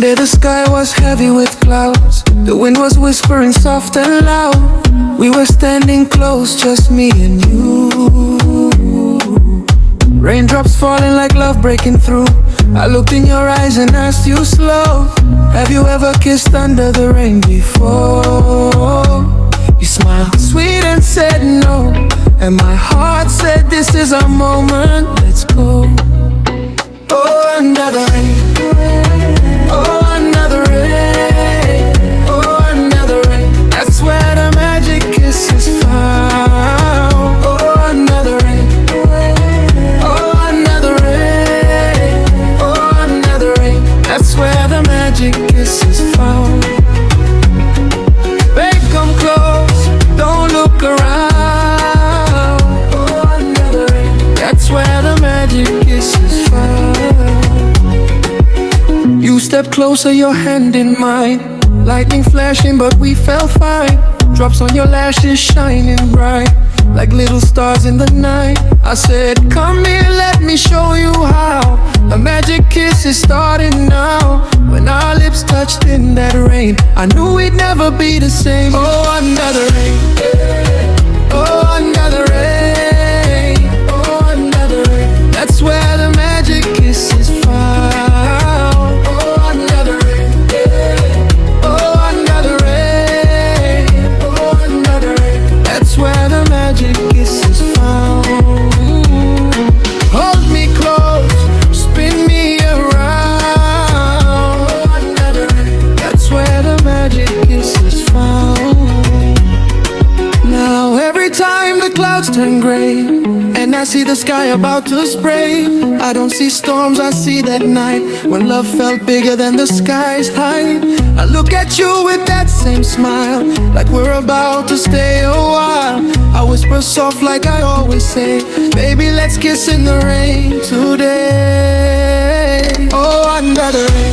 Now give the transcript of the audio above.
day the sky was heavy with clouds. The wind was whispering soft and loud. We were standing close, just me and you. Raindrops falling like love breaking through. I looked in your eyes and asked you slow, have you ever kissed under the rain before? You smiled sweet and said no, and my heart said this is our moment, let's go. Oh, under the rain. Oh, under the rain. Oh, under the rain. That's where the magic kiss is found. Oh, under the rain. Oh, under the rain. Oh, under the rain. That's where the magic kiss is found. Babe, come close, don't look around. Oh, under the rain. That's where the magic kiss is found. You step closer, your hand in mine. Lightning flashing, but we felt fine. Drops on your lashes shining bright, like little stars in the night. I said, come here, let me show you how. A magic kiss is starting now. When our lips touched in that rain, I knew we'd never be the same. Oh, under the rain. Oh, under the rain. Oh, under the rain. That's where the magic kiss is found. Turn gray, and I see the sky about to spray. I don't see storms, I see that night when love felt bigger than the sky's height. I look at you with that same smile, like we're about to stay a while. I whisper soft like I always say, baby, let's kiss in the rain today. Oh, under the rain.